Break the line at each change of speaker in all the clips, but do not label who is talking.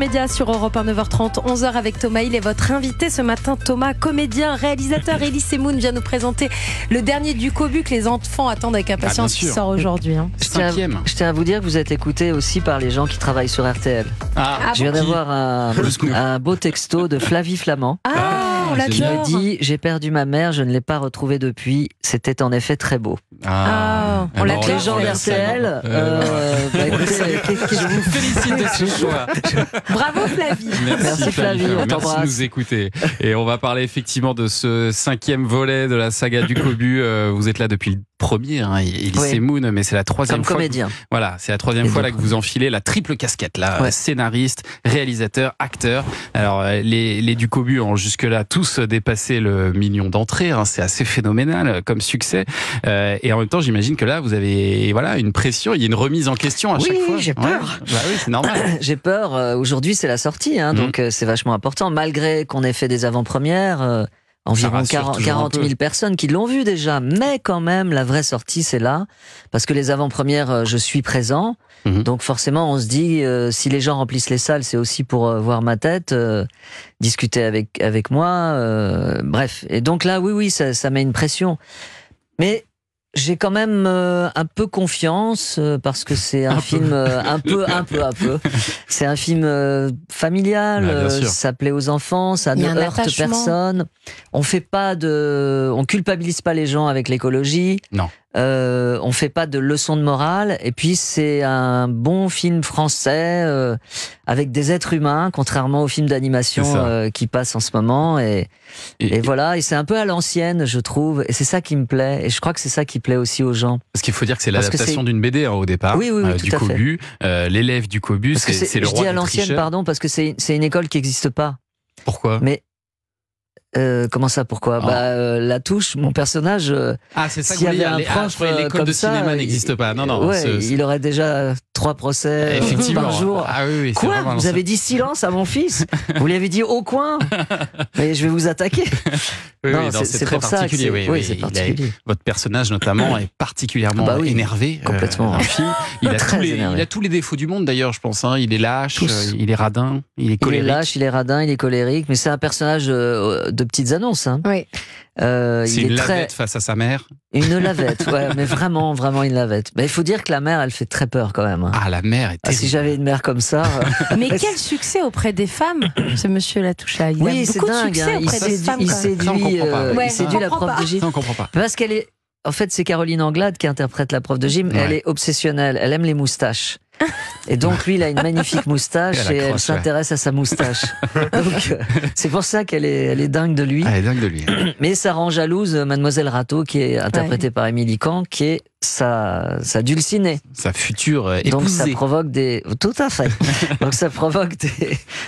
Média sur Europe 1, 9h30, 11h avec Thomas Hill et votre invité ce matin, Thomas, comédien, réalisateur. Elie Semoun vient nous présenter le dernier du Cobu que les enfants attendent avec impatience qui sort aujourd'hui.
Je tiens à vous dire que vous êtes écouté aussi par les gens qui travaillent sur RTL. Je viens d'avoir un beau texto de Flavie Flamand.
On l'adore.
Qui me dit: j'ai perdu ma mère, je ne l'ai pas retrouvée depuis. C'était en effet très beau.
On l'adore.
Les gens d'RTL,
je vous félicite de ce choix.
Bravo Flavie.
Merci Flavie, on
merci
t'embrasse.
de nous écouter. Et on va parler effectivement de ce 5e volet de la saga du Cobu. Vous êtes là depuis le premier, Elie Semoun, mais c'est la 3e
Comme
fois.
comédien.
Voilà, c'est la 3e fois là que vous enfilez la triple casquette là, scénariste, réalisateur, acteur. Alors les du Cobu ont jusque-là tous dépassé le million d'entrées. C'est assez phénoménal comme succès. Et en même temps, j'imagine que là, vous avez une pression, il y a une remise en question à chaque fois.
Oui, j'ai peur.
Bah oui, c'est normal.
J'ai peur. Aujourd'hui, c'est la sortie, donc c'est vachement important. Malgré qu'on ait fait des avant-premières, environ 40 000 personnes qui l'ont vu déjà. Mais quand même, la vraie sortie, c'est là. Parce que les avant-premières, je suis présent. Donc forcément, on se dit, si les gens remplissent les salles, c'est aussi pour voir ma tête, discuter avec moi. Bref. Et donc là, oui, ça met une pression. Mais j'ai quand même un peu confiance parce que c'est un film un peu. C'est un film familial, ça plaît aux enfants, ça ne heurte personne. On culpabilise pas les gens avec l'écologie.
Non.
On fait pas de leçons de morale. Et puis c'est un bon film français avec des êtres humains, contrairement aux films d'animation qui passent en ce moment. Et voilà. Et c'est un peu à l'ancienne, je trouve. Et c'est ça qui me plaît. Et je crois que c'est ça qui plaît aussi aux gens.
Parce qu'il faut dire que c'est l'adaptation d'une BD au départ.
Oui,
du Cobu. L'élève du Cobu, c'est le roi.
Je dis à l'ancienne, pardon, parce que c'est une école qui n'existe pas.
Pourquoi ?
Mais comment ça, pourquoi La Touche, mon personnage,
c'est ça
s'il y avait un prof
l'école de cinéma n'existe pas. Non.
Il aurait déjà 3 procès par jour.
Oui,
quoi ? Vous avez dit silence à mon fils ? Vous lui avez dit au coin ? Mais je vais vous attaquer.
C'est très particulier.
C'est particulier.
Votre personnage, notamment, est particulièrement énervé.
Complètement.
Dans le film. Il a tous les défauts du monde, d'ailleurs, je pense. Il est lâche, il est radin, il est colérique.
Il est lâche, il est radin, il est colérique. Mais c'est un personnage de petites annonces.
Oui.
C'est une lavette face à sa mère.
Une lavette, mais vraiment une lavette. Mais il faut dire que la mère, elle fait très peur quand même.
La mère est terrible.
Si j'avais une mère comme ça.
Mais quel succès auprès des femmes, ce monsieur Latouche-là.
Oui, c'est dingue. Il séduit la prof de gym.
Ça, on comprend pas.
Parce qu'elle est. En fait, c'est Caroline Anglade qui interprète la prof de gym. Elle est obsessionnelle. Elle aime les moustaches. Et donc lui, il a une magnifique moustache et elle s'intéresse à sa moustache. Donc c'est pour ça qu'elle est dingue de lui.
Elle est dingue de lui.
Mais ça rend jalouse Mademoiselle Rateau, qui est interprétée par Émilie Kahn, qui est sa dulcinée.
Sa future épousée.
Donc ça provoque tout à fait. Donc ça provoque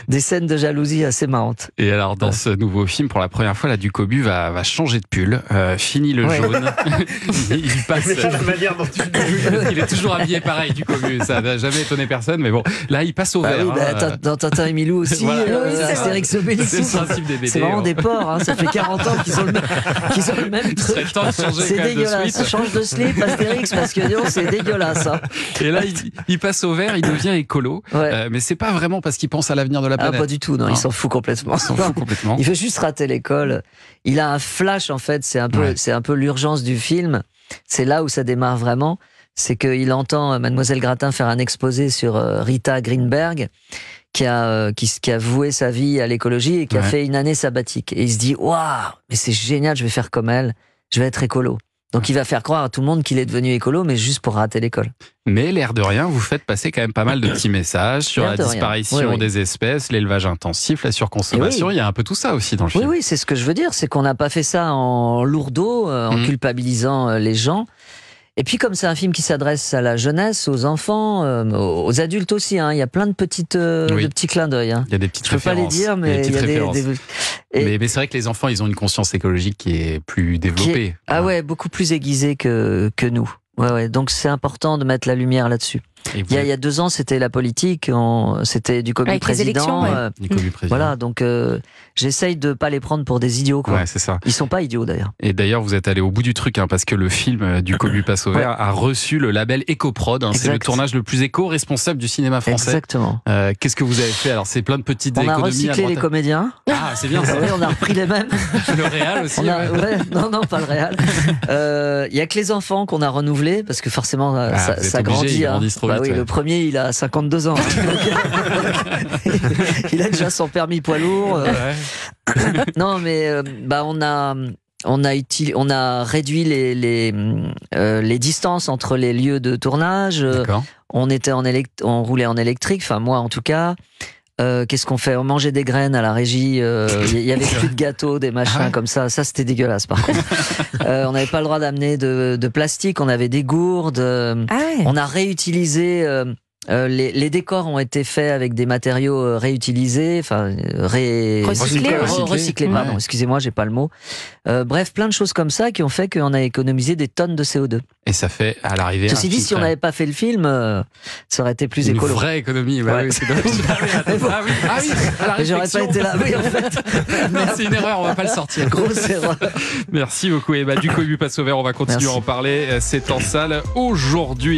des scènes de jalousie assez marrantes.
Et alors dans ce nouveau film, pour la première fois, du Cobu va changer de pull. Fini le jaune. Il passe.
C'est la manière dont tu
il est toujours habillé pareil du Cobu. Ça n'a jamais étonné personne, mais bon, là il passe au vert.
Dans Tintin et Milou aussi, Astérix Obélix.
C'est le principe des BD.
C'est vraiment des porcs. Ça fait 40 ans qu'ils ont le même truc. C'est dégueulasse. Change de slip, Astérix, parce que c'est dégueulasse.
Et là, il passe au vert, il devient écolo. Mais c'est pas vraiment parce qu'il pense à l'avenir de la planète.
Pas du tout. Non, il s'en fout complètement. Il veut juste rater l'école. Il a un flash, en fait. C'est un peu l'urgence du film. C'est là où ça démarre vraiment. C'est qu'il entend Mademoiselle Gratin faire un exposé sur Rita Greenberg, qui a voué sa vie à l'écologie et qui a fait une année sabbatique. Et il se dit, waouh, mais c'est génial, je vais faire comme elle, je vais être écolo. Donc il va faire croire à tout le monde qu'il est devenu écolo, mais juste pour rater l'école.
Mais l'air de rien, vous faites passer quand même pas mal de petits messages sur la disparition des espèces, l'élevage intensif, la surconsommation. Il y a un peu tout ça aussi dans le film.
Oui, c'est ce que je veux dire, c'est qu'on n'a pas fait ça en lourdeau, en culpabilisant les gens. Et puis comme c'est un film qui s'adresse à la jeunesse, aux enfants, aux adultes aussi, il y a plein de petits clins d'œil.
Il y a des petites
références. Je peux pas les dire, mais il y a des
mais c'est vrai que les enfants, ils ont une conscience écologique qui est plus développée.
Beaucoup plus aiguisée que nous. Donc c'est important de mettre la lumière là-dessus. Il y a 2 ans, c'était la politique, c'était du Cobu président. Voilà, donc j'essaye de pas les prendre pour des idiots. Quoi.
Ouais, c'est ça.
Ils sont pas idiots d'ailleurs.
Et d'ailleurs, vous êtes allé au bout du truc, parce que le film du Cobu passe au vert a reçu le label EcoProd. C'est le tournage le plus éco-responsable du cinéma français.
Exactement.
Qu'est-ce que vous avez fait? Alors, c'est plein de petites économies.
On a recyclé les comédiens.
Ah, c'est bien ça.
Oui, on a repris les mêmes.
Le réal aussi.
Non, pas le réal. Il y a que les enfants qu'on a renouvelés parce que forcément ça grandit.
Ils grandissent trop vite,
oui, le premier il a 52 ans. Il a déjà son permis poids lourd. Non, mais on a réduit les distances entre les lieux de tournage. On roulait en électrique. Enfin, moi en tout cas. Qu'est-ce qu'on fait? On mangeait des graines à la régie. Il y avait plus de gâteaux, des machins comme ça. Ça, c'était dégueulasse, par contre. On n'avait pas le droit d'amener de plastique. On avait des gourdes. On a réutilisé. Les décors ont été faits avec des matériaux réutilisés, recyclés. Pardon, excusez-moi, j'ai pas le mot. Bref, plein de choses comme ça qui ont fait qu'on a économisé des tonnes de CO2.
Et ça fait à l'arrivée.
Ceci dit, si on n'avait pas fait le film, ça aurait été plus écolo.
Une vraie économie. Oui, c'est dommage.
J'aurais pas été là. Oui, en fait.
C'est une erreur, on va pas le sortir.
Grosse erreur.
Merci beaucoup. Et du Cobu passe au vert, on va continuer à en parler. C'est en salle aujourd'hui.